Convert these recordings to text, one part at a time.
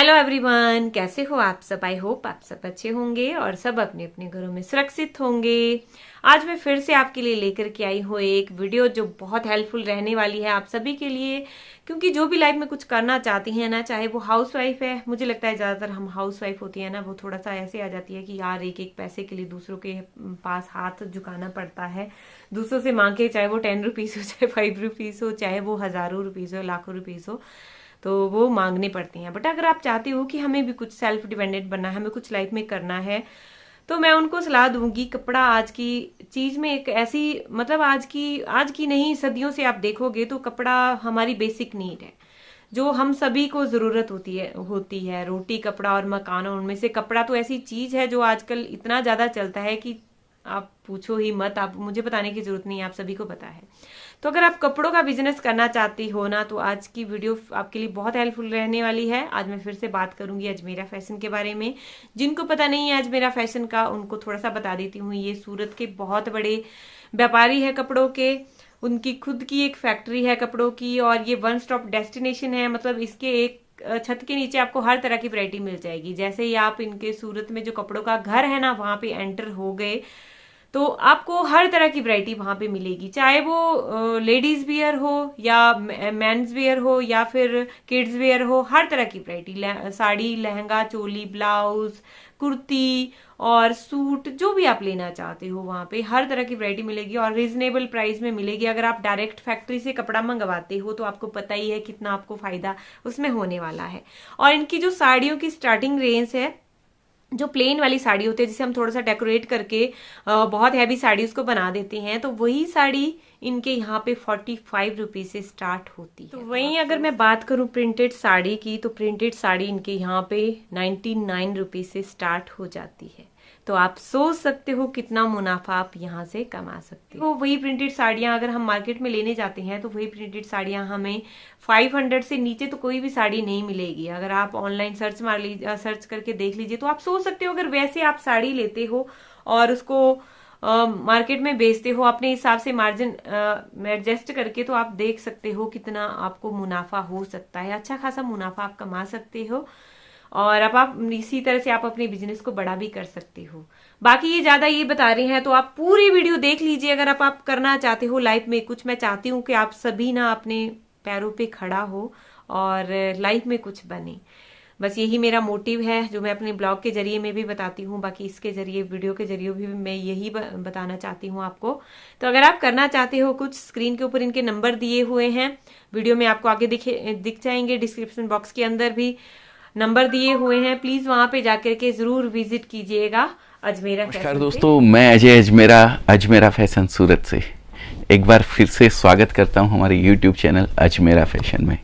Hello everyone, कैसे हो आप सब। आई होप आप सब अच्छे होंगे और सब अपने अपने घरों में सुरक्षित होंगे। आज मैं फिर से आपके लिए लेकर के आई हूँ एक वीडियो जो बहुत हेल्पफुल रहने वाली है आप सभी के लिए, क्योंकि जो भी लाइफ में कुछ करना चाहती हैं ना, चाहे वो हाउस वाइफ है। मुझे लगता है ज्यादातर हम हाउस वाइफ होती है ना, वो थोड़ा सा ऐसे आ जाती है कि यार एक एक पैसे के लिए दूसरों के पास हाथ झुकाना पड़ता है, दूसरों से मांगे, चाहे वो 10 रुपीज हो, चाहे 5 रुपीज हो, चाहे वो हजारों रुपीज हो, लाखों रुपीज हो, तो वो मांगनी पड़ती हैं। बट अगर आप चाहते हो कि हमें भी कुछ सेल्फ डिपेंडेंट बनना है, हमें कुछ लाइफ में करना है, तो मैं उनको सलाह दूंगी। कपड़ा आज की चीज में एक ऐसी, मतलब आज की नहीं, सदियों से आप देखोगे तो कपड़ा हमारी बेसिक नीड है, जो हम सभी को जरूरत होती है। रोटी, कपड़ा और मकान, उनमें से कपड़ा तो ऐसी चीज है जो आजकल इतना ज्यादा चलता है कि आप पूछो ही मत। आप मुझे बताने की जरूरत नहीं है, आप सभी को पता है। तो अगर आप कपड़ों का बिजनेस करना चाहती हो ना, तो आज की वीडियो आपके लिए बहुत हेल्पफुल रहने वाली है। आज मैं फिर से बात करूंगी अजमेरा फैशन के बारे में। जिनको पता नहीं है अजमेरा फैशन का, उनको थोड़ा सा बता देती हूँ। ये सूरत के बहुत बड़े व्यापारी है कपड़ों के, उनकी खुद की एक फैक्ट्री है कपड़ों की, और ये वन स्टॉप डेस्टिनेशन है। मतलब इसके एक छत के नीचे आपको हर तरह की वैरायटी मिल जाएगी। जैसे ही आप इनके सूरत में जो कपड़ों का घर है ना, वहां पे एंटर हो गए तो आपको हर तरह की वैरायटी वहां पे मिलेगी, चाहे वो लेडीज वियर हो या मेंस वियर हो या फिर किड्स वियर हो। हर तरह की वैरायटी, साड़ी, लहंगा, चोली, ब्लाउज, कुर्ती और सूट, जो भी आप लेना चाहते हो वहां पे हर तरह की वैरायटी मिलेगी और रीजनेबल प्राइस में मिलेगी। अगर आप डायरेक्ट फैक्ट्री से कपड़ा मंगवाते हो तो आपको पता ही है कितना आपको फायदा उसमें होने वाला है। और इनकी जो साड़ियों की स्टार्टिंग रेंज है, जो प्लेन वाली साड़ी होती है जिसे हम थोड़ा सा डेकोरेट करके बहुत हैवी साड़ी उसको बना देते हैं, तो वही साड़ी इनके यहाँ पे 45 रुपीज से स्टार्ट होती है। तो वहीं अगर मैं बात करूं प्रिंटेड साड़ी की, तो प्रिंटेड साड़ी इनके यहाँ पे 99 रुपीज से स्टार्ट हो जाती है। तो आप सोच सकते हो कितना मुनाफा आप यहाँ से कमा सकते हो। वही प्रिंटेड साड़ियाँ अगर हम मार्केट में लेने जाते हैं, तो वही प्रिंटेड साड़ियाँ हमें 500 से नीचे तो कोई भी साड़ी नहीं मिलेगी। अगर आप ऑनलाइन सर्च करके देख लीजिए, तो आप सोच सकते हो अगर वैसे आप साड़ी लेते हो और उसको मार्केट में बेचते हो अपने हिसाब से मार्जिन एडजस्ट करके, तो आप देख सकते हो कितना आपको मुनाफा हो सकता है। अच्छा खासा मुनाफा आप कमा सकते हो और अब आप इसी तरह से आप अपने बिजनेस को बड़ा भी कर सकते हो। बाकी ये ज्यादा ये बता रहे हैं तो आप पूरी वीडियो देख लीजिए अगर आप करना चाहते हो लाइफ में कुछ। मैं चाहती हूँ कि आप सभी ना अपने पैरों पे खड़ा हो और लाइफ में कुछ बने। बस यही मेरा मोटिव है, जो मैं अपने ब्लॉग के जरिए में भी बताती हूँ, बाकी इसके जरिए, वीडियो के जरिए भी मैं यही बताना चाहती हूँ आपको। तो अगर आप करना चाहते हो कुछ, स्क्रीन के ऊपर इनके नंबर दिए हुए हैं, वीडियो में आपको आगे दिख जाएंगे, डिस्क्रिप्शन बॉक्स के अंदर भी नंबर दिए हुए हैं। प्लीज वहां पे जाकर के जरूर विजिट कीजिएगा अजमेरा फैशन। नमस्कार दोस्तों, मैं अजय अजमेरा फैशन सूरत से एक बार फिर से स्वागत करता हूं हमारे YouTube चैनल अजमेरा फैशन में।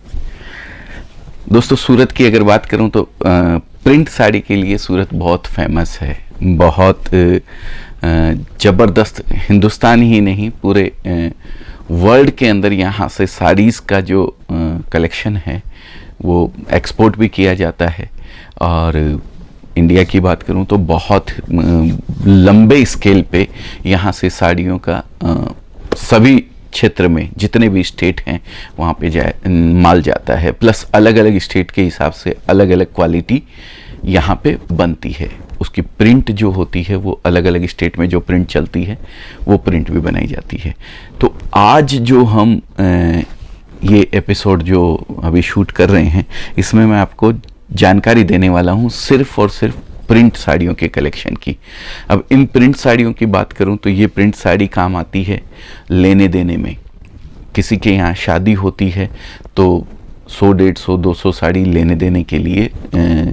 दोस्तों, सूरत की अगर बात करूं तो प्रिंट साड़ी के लिए सूरत बहुत फेमस है, बहुत ज़बरदस्त। हिंदुस्तान ही नहीं, पूरे वर्ल्ड के अंदर यहाँ से साड़ीज़ का जो कलेक्शन है वो एक्सपोर्ट भी किया जाता है। और इंडिया की बात करूं तो बहुत लंबे स्केल पे यहाँ से साड़ियों का सभी क्षेत्र में जितने भी स्टेट हैं वहाँ पे माल जाता है। प्लस अलग अलग स्टेट के हिसाब से अलग अलग क्वालिटी यहाँ पे बनती है। उसकी प्रिंट जो होती है वो अलग अलग स्टेट में जो प्रिंट चलती है वो प्रिंट भी बनाई जाती है। तो आज जो हम ये एपिसोड जो अभी शूट कर रहे हैं, इसमें मैं आपको जानकारी देने वाला हूँ सिर्फ और सिर्फ प्रिंट साड़ियों के कलेक्शन की। अब इन प्रिंट साड़ियों की बात करूँ तो ये प्रिंट साड़ी काम आती है लेने देने में। किसी के यहाँ शादी होती है तो 100, 150, 200 साड़ी लेने देने के लिए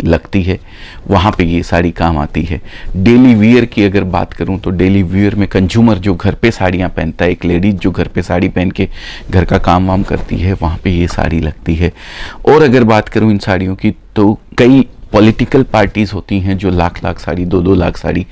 लगती है, वहाँ पे ये साड़ी काम आती है। डेली वियर की अगर बात करूँ तो डेली वियर में कंज्यूमर जो घर पे साड़ियाँ पहनता है, एक लेडीज जो घर पे साड़ी पहन के घर का काम वाम करती है, वहाँ पे ये साड़ी लगती है। और अगर बात करूँ इन साड़ियों की, तो कई पॉलिटिकल पार्टीज़ होती हैं जो लाख लाख साड़ी, 2-2 लाख साड़ी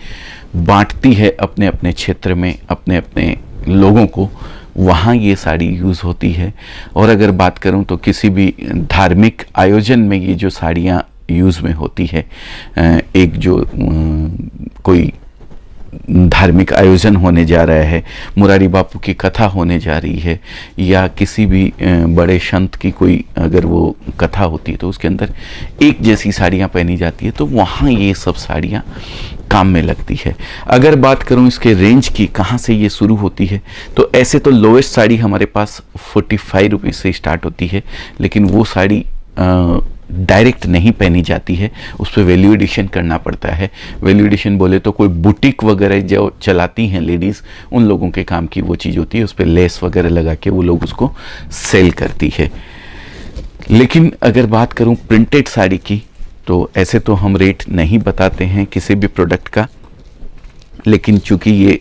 बांटती है अपने अपने क्षेत्र में अपने अपने लोगों को, वहाँ ये साड़ी यूज़ होती है। और अगर बात करूँ तो किसी भी धार्मिक आयोजन में ये जो साड़ियाँ यूज़ में होती है, एक जो कोई धार्मिक आयोजन होने जा रहा है, मुरारी बापू की कथा होने जा रही है, या किसी भी बड़े संत की कोई अगर वो कथा होती है तो उसके अंदर एक जैसी साड़ियाँ पहनी जाती है, तो वहाँ ये सब साड़ियाँ काम में लगती है। अगर बात करूं इसके रेंज की, कहाँ से ये शुरू होती है, तो ऐसे तो लोवेस्ट साड़ी हमारे पास 45 रुपीज़ से स्टार्ट होती है, लेकिन वो साड़ी डायरेक्ट नहीं पहनी जाती है, उस पर वैल्यू एडिशन करना पड़ता है। वैल्यू एडिशन बोले तो कोई बुटीक वगैरह जो चलाती हैं लेडीज़, उन लोगों के काम की वो चीज़ होती है, उस पर लेस वगैरह लगा के वो लोग उसको सेल करती है। लेकिन अगर बात करूं प्रिंटेड साड़ी की, तो ऐसे तो हम रेट नहीं बताते हैं किसी भी प्रोडक्ट का, लेकिन चूंकि ये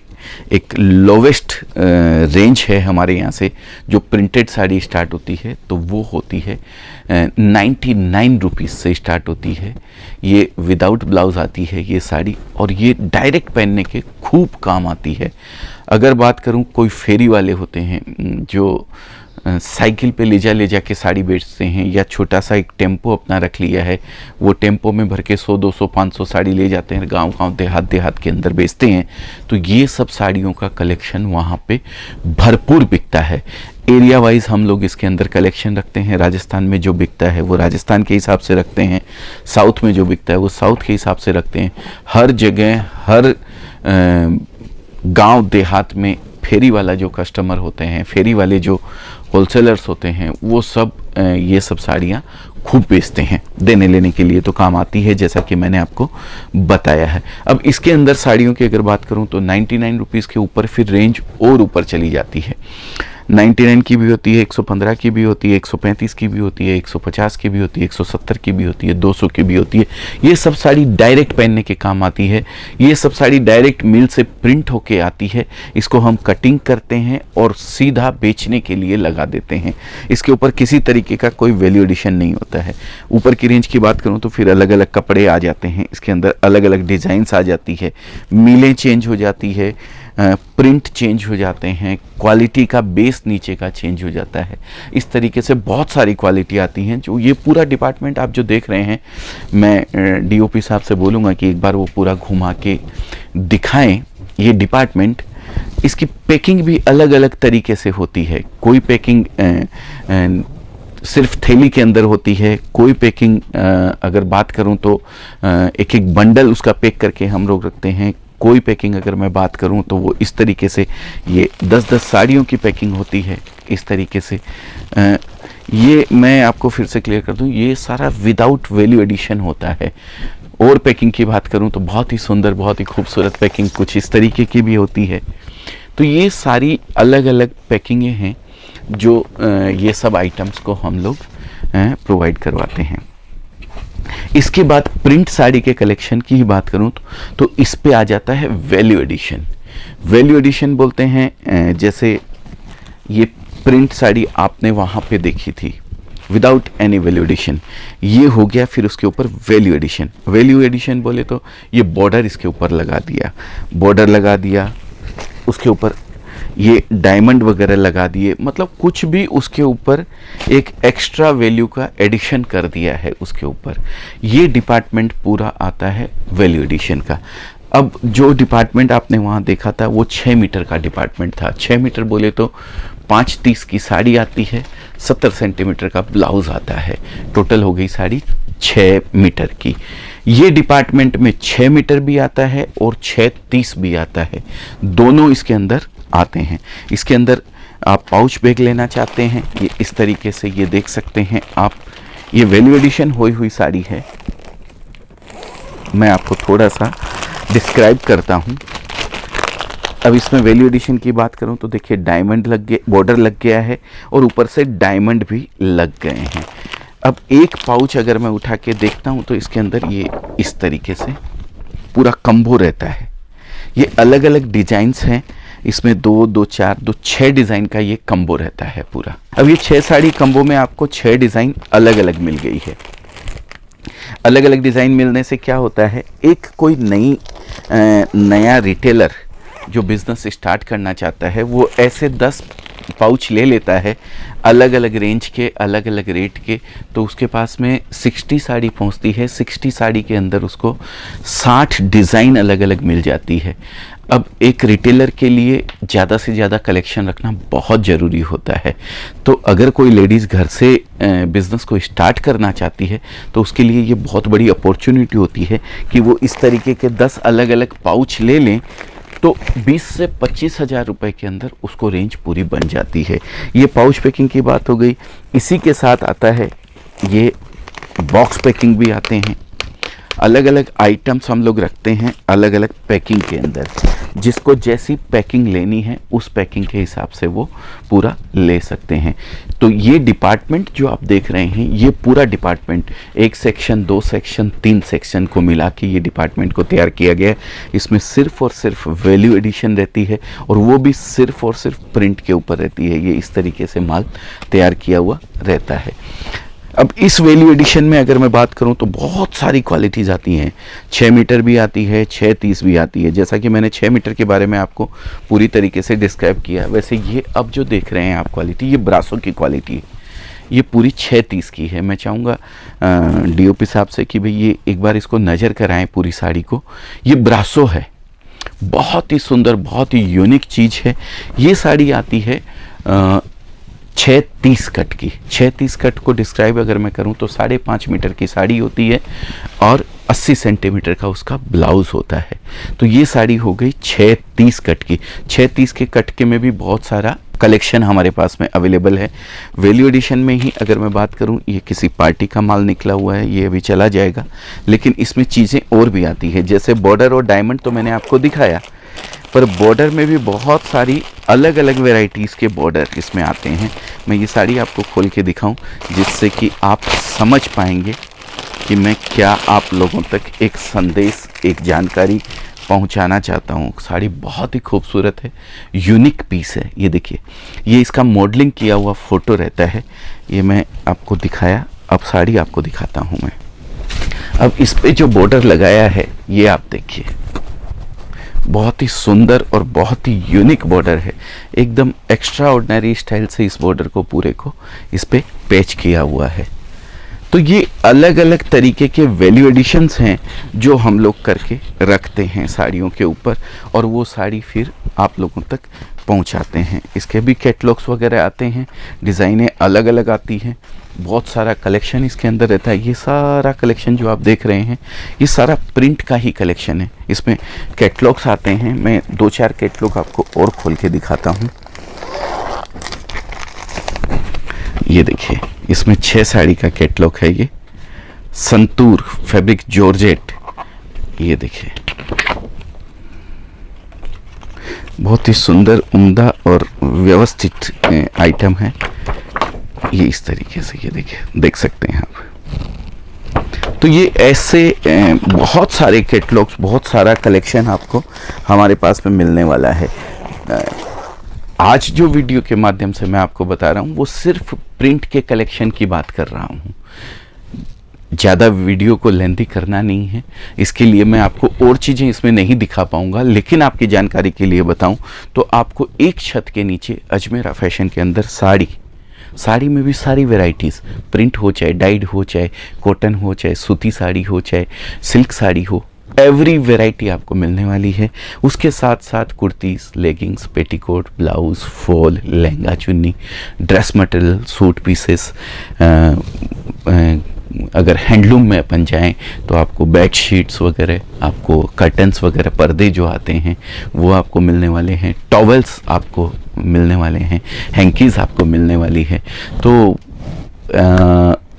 एक लोवेस्ट रेंज है हमारे यहाँ से जो प्रिंटेड साड़ी स्टार्ट होती है, तो वो होती है 99 रुपीज़ से स्टार्ट होती है। ये विदाउट ब्लाउज आती है ये साड़ी, और ये डायरेक्ट पहनने के खूब काम आती है। अगर बात करूँ कोई फेरी वाले होते हैं जो साइकिल पे ले जा के साड़ी बेचते हैं, या छोटा सा एक टेम्पो अपना रख लिया है, वो टेम्पो में भर के 100, 200, 500 साड़ी ले जाते हैं, गांव देहात के अंदर बेचते हैं, तो ये सब साड़ियों का कलेक्शन वहाँ पे भरपूर बिकता है। एरिया वाइज हम लोग इसके अंदर कलेक्शन रखते हैं। राजस्थान में जो बिकता है वो राजस्थान के हिसाब से रखते हैं, साउथ में जो बिकता है वो साउथ के हिसाब से रखते हैं। हर जगह हर गाँव देहात में फेरी वाला जो कस्टमर होते हैं, फेरी वाले जो होलसेलर्स होते हैं, वो सब ये सब साड़ियाँ खूब बेचते हैं, देने लेने के लिए तो काम आती है, जैसा कि मैंने आपको बताया है। अब इसके अंदर साड़ियों की अगर बात करूं तो 99 रुपीज़ के ऊपर फिर रेंज और ऊपर चली जाती है। 99 की भी होती है, 115 की भी होती है, 135 की भी होती है, 150 की भी होती है, 170 की भी होती है, 200 की भी होती है। ये सब साड़ी डायरेक्ट पहनने के काम आती है। ये सब साड़ी डायरेक्ट मिल से प्रिंट होके आती है। इसको हम कटिंग करते हैं और सीधा बेचने के लिए लगा देते हैं। इसके ऊपर किसी तरीके का कोई वैल्यू एडिशन नहीं होता है। ऊपर की रेंज की बात करूँ तो फिर अलग अलग कपड़े आ जाते हैं, इसके अंदर अलग अलग डिज़ाइंस आ जाती है, मिलें चेंज हो जाती है, प्रिंट चेंज हो जाते हैं, क्वालिटी का बेस नीचे का चेंज हो जाता है। इस तरीके से बहुत सारी क्वालिटी आती हैं। जो ये पूरा डिपार्टमेंट आप जो देख रहे हैं, मैं डीओपी साहब से बोलूँगा कि एक बार वो पूरा घुमा के दिखाएं ये डिपार्टमेंट। इसकी पैकिंग भी अलग अलग तरीके से होती है। कोई पैकिंग सिर्फ थैली के अंदर होती है, कोई पैकिंग अगर बात करूं तो एक एक बंडल उसका पैक करके हम लोग रखते हैं। कोई पैकिंग अगर मैं बात करूं तो वो इस तरीके से, ये 10-10 साड़ियों की पैकिंग होती है इस तरीके से। ये मैं आपको फिर से क्लियर कर दूं, ये सारा विदाउट वैल्यू एडिशन होता है। और पैकिंग की बात करूं तो बहुत ही सुंदर, बहुत ही खूबसूरत पैकिंग कुछ इस तरीके की भी होती है। तो ये सारी अलग अलग पैकिंगें हैं जो ये सब आइटम्स को हम लोग प्रोवाइड करवाते हैं। इसके बाद प्रिंट साड़ी के कलेक्शन की ही बात करूं तो इस पे आ जाता है वैल्यू एडिशन। वैल्यू एडिशन बोलते हैं, जैसे ये प्रिंट साड़ी आपने वहां पे देखी थी विदाउट एनी वैल्यू एडिशन, ये हो गया फिर उसके ऊपर वैल्यू एडिशन। वैल्यू एडिशन बोले तो ये बॉर्डर इसके ऊपर लगा दिया, बॉर्डर लगा दिया, उसके ऊपर ये डायमंड वगैरह लगा दिए, मतलब कुछ भी उसके ऊपर एक एक्स्ट्रा वैल्यू का एडिशन कर दिया है उसके ऊपर। ये डिपार्टमेंट पूरा आता है वैल्यू एडिशन का। अब जो डिपार्टमेंट आपने वहाँ देखा था वो 6 मीटर का डिपार्टमेंट था। 6 मीटर बोले तो 530 की साड़ी आती है, 70 सेंटीमीटर का ब्लाउज आता है, टोटल हो गई साड़ी 6 मीटर की। ये डिपार्टमेंट में 6 मीटर भी आता है और 630 भी आता है, दोनों इसके अंदर आते हैं। इसके अंदर आप पाउच बैग लेना चाहते हैं, ये इस तरीके से ये देख सकते हैं आप। ये वैल्यू एडिशन हुई हुई साड़ी है, मैं आपको थोड़ा सा डिस्क्राइब करता हूँ। अब इसमें वैल्यू एडिशन की बात करूँ तो देखिए डायमंड लग गया, बॉर्डर लग गया है और ऊपर से डायमंड भी लग गए हैं। अब एक पाउच अगर मैं उठा के देखता हूँ तो इसके अंदर ये इस तरीके से पूरा कम्बो रहता है। ये अलग अलग डिजाइन्स हैं, इसमें 2, 2, 4, 2, 6 डिज़ाइन का ये कम्बो रहता है पूरा। अब ये 6 साड़ी कम्बो में आपको 6 डिज़ाइन अलग अलग मिल गई है। अलग अलग डिज़ाइन मिलने से क्या होता है, एक कोई नया रिटेलर जो बिज़नेस स्टार्ट करना चाहता है वो ऐसे 10 पाउच ले लेता है अलग अलग रेंज के, अलग अलग रेट के, तो उसके पास में 60 साड़ी पहुंचती है। 60 साड़ी के अंदर उसको 60 डिज़ाइन अलग अलग मिल जाती है। अब एक रिटेलर के लिए ज़्यादा से ज़्यादा कलेक्शन रखना बहुत ज़रूरी होता है। तो अगर कोई लेडीज़ घर से बिज़नेस को स्टार्ट करना चाहती है तो उसके लिए ये बहुत बड़ी अपॉर्चुनिटी होती है कि वो इस तरीके के 10 अलग अलग पाउच ले लें, तो 20 से 25 हज़ार रुपये के अंदर उसको रेंज पूरी बन जाती है। ये पाउच पैकिंग की बात हो गई। इसी के साथ आता है ये बॉक्स पैकिंग भी आते हैं। अलग अलग आइटम्स हम लोग रखते हैं अलग अलग पैकिंग के अंदर। जिसको जैसी पैकिंग लेनी है उस पैकिंग के हिसाब से वो पूरा ले सकते हैं। तो ये डिपार्टमेंट जो आप देख रहे हैं, ये पूरा डिपार्टमेंट 1 सेक्शन 2 सेक्शन 3 सेक्शन को मिला के ये डिपार्टमेंट को तैयार किया गया है। इसमें सिर्फ और सिर्फ वैल्यू एडिशन रहती है और वो भी सिर्फ और सिर्फ प्रिंट के ऊपर रहती है। ये इस तरीके से माल तैयार किया हुआ रहता है। अब इस वैल्यू एडिशन में अगर मैं बात करूं तो बहुत सारी क्वालिटीज़ आती हैं। 6 मीटर भी आती है, 630 भी आती है। जैसा कि मैंने 6 मीटर के बारे में आपको पूरी तरीके से डिस्क्राइब किया। वैसे ये अब जो देख रहे हैं आप क्वालिटी, ये ब्रासो की क्वालिटी है। ये पूरी 630 की है। मैं चाहूँगा डीओपी साहब से कि भाई ये एक बार इसको नज़र कराएं पूरी साड़ी को। ये ब्रासो है, बहुत ही सुंदर, बहुत ही यूनिक चीज़ है। ये साड़ी आती है 630 कट की। 630 कट को डिस्क्राइब अगर मैं करूं तो 5.5 मीटर की साड़ी होती है और 80 सेंटीमीटर का उसका ब्लाउज होता है। तो ये साड़ी हो गई 630 कट की। 630 के कट के में भी बहुत सारा कलेक्शन हमारे पास में अवेलेबल है। वैल्यू एडिशन में ही अगर मैं बात करूं, ये किसी पार्टी का माल निकला हुआ है, ये अभी चला जाएगा। लेकिन इसमें चीज़ें और भी आती है, जैसे बॉर्डर और डायमंड तो मैंने आपको दिखाया, पर बॉर्डर में भी बहुत सारी अलग अलग वेराइटीज़ के बॉर्डर इसमें आते हैं। मैं ये साड़ी आपको खोल के दिखाऊं जिससे कि आप समझ पाएंगे कि मैं क्या आप लोगों तक एक संदेश, एक जानकारी पहुंचाना चाहता हूं। साड़ी बहुत ही खूबसूरत है, यूनिक पीस है। ये देखिए, ये इसका मॉडलिंग किया हुआ फ़ोटो रहता है। ये मैं आपको दिखाया, अब साड़ी आपको दिखाता हूँ मैं। अब इस पे जो बॉर्डर लगाया है ये आप देखिए, बहुत ही सुंदर और बहुत ही यूनिक बॉर्डर है। एकदम एक्स्ट्रा ऑर्डिनरी स्टाइल से इस बॉर्डर को पूरे को इस पे पैच किया हुआ है। तो ये अलग अलग तरीके के वैल्यू एडिशंस हैं जो हम लोग करके रखते हैं साड़ियों के ऊपर, और वो साड़ी फिर आप लोगों तक पहुंचाते हैं। इसके भी कैटलॉग्स वगैरह आते हैं, डिज़ाइनें अलग अलग आती हैं, बहुत सारा कलेक्शन इसके अंदर रहता है। ये सारा कलेक्शन जो आप देख रहे हैं ये सारा प्रिंट का ही कलेक्शन है। इसमें कैटलॉग्स आते हैं। मैं 2-4 कैटलॉग आपको और खोल के दिखाता हूँ। ये देखिए, इसमें 6 साड़ी का कैटलॉग है। ये संतूर फैब्रिक जॉर्जेट, ये देखिए बहुत ही सुंदर, उम्दा और व्यवस्थित आइटम है। ये इस तरीके से, ये देखिए, देख सकते हैं आप। तो ये ऐसे बहुत सारे कैटलॉग्स, बहुत सारा कलेक्शन आपको हमारे पास में मिलने वाला है। आज जो वीडियो के माध्यम से मैं आपको बता रहा हूँ वो सिर्फ प्रिंट के कलेक्शन की बात कर रहा हूँ। ज़्यादा वीडियो को लेंथी करना नहीं है, इसके लिए मैं आपको और चीज़ें इसमें नहीं दिखा पाऊँगा। लेकिन आपकी जानकारी के लिए बताऊँ तो आपको एक छत के नीचे अजमेरा फैशन के अंदर साड़ी में भी सारी वैरायटीज़, प्रिंट हो, चाहे डाइड हो, चाहे कॉटन हो, चाहे सूती साड़ी हो, चाहे सिल्क साड़ी हो, एवरी वैरायटी आपको मिलने वाली है। उसके साथ साथ kurtis, leggings, petticoat, blouse, fall, lehenga, चुन्नी, ड्रेस मटेरियल, सूट पीसेस, अगर हैंडलूम में अपन जाएं तो आपको बेड शीट्स वगैरह, आपको कर्टन्स वगैरह, पर्दे जो आते हैं वो आपको मिलने वाले हैं, टॉवल्स आपको मिलने वाले हैं, हैंकीज़ आपको मिलने वाली है। तो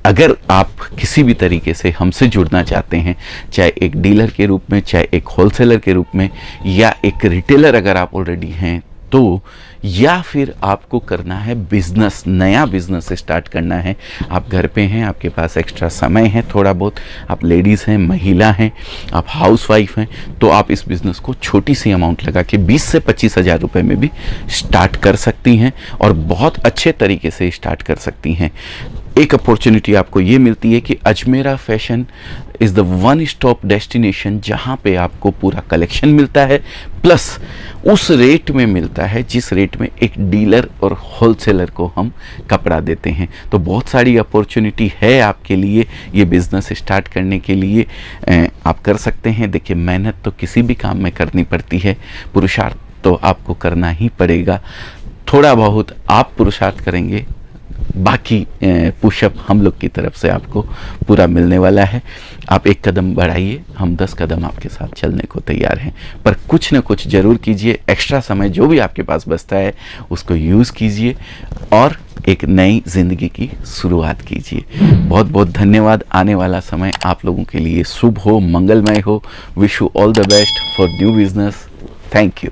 अगर आप किसी भी तरीके से हमसे जुड़ना चाहते हैं, चाहे एक डीलर के रूप में, चाहे एक होलसेलर के रूप में, या एक रिटेलर अगर आप ऑलरेडी हैं तो, या फिर आपको करना है बिजनेस, नया बिजनेस स्टार्ट करना है, आप घर पे हैं, आपके पास एक्स्ट्रा समय है थोड़ा बहुत, आप लेडीज़ हैं, महिला हैं, आप हाउसवाइफ हैं, तो आप इस बिज़नेस को छोटी सी अमाउंट लगा के 20 से 25 हज़ार रुपये में भी स्टार्ट कर सकती हैं और बहुत अच्छे तरीके से स्टार्ट कर सकती हैं। एक अपॉर्चुनिटी आपको ये मिलती है कि Ajmera fashion is the one stop destination जहाँ पे आपको पूरा कलेक्शन मिलता है, प्लस उस रेट में मिलता है जिस रेट में एक डीलर और होलसेलर को हम कपड़ा देते हैं। तो बहुत सारी अपॉर्चुनिटी है आपके लिए ये बिज़नेस स्टार्ट करने के लिए। आप कर सकते हैं। देखिए, मेहनत तो किसी भी काम में करनी पड़ती है, पुरुषार्थ तो आपको करना ही पड़ेगा। थोड़ा बहुत आप पुरुषार्थ करेंगे, बाकी पुशअप हम लोग की तरफ से आपको पूरा मिलने वाला है। आप एक कदम बढ़ाइए, हम 10 कदम आपके साथ चलने को तैयार हैं, पर कुछ न कुछ ज़रूर कीजिए। एक्स्ट्रा समय जो भी आपके पास बचता है उसको यूज़ कीजिए और एक नई ज़िंदगी की शुरुआत कीजिए। बहुत बहुत धन्यवाद। आने वाला समय आप लोगों के लिए शुभ हो, मंगलमय हो। Wish you all the best for new business. Thank you.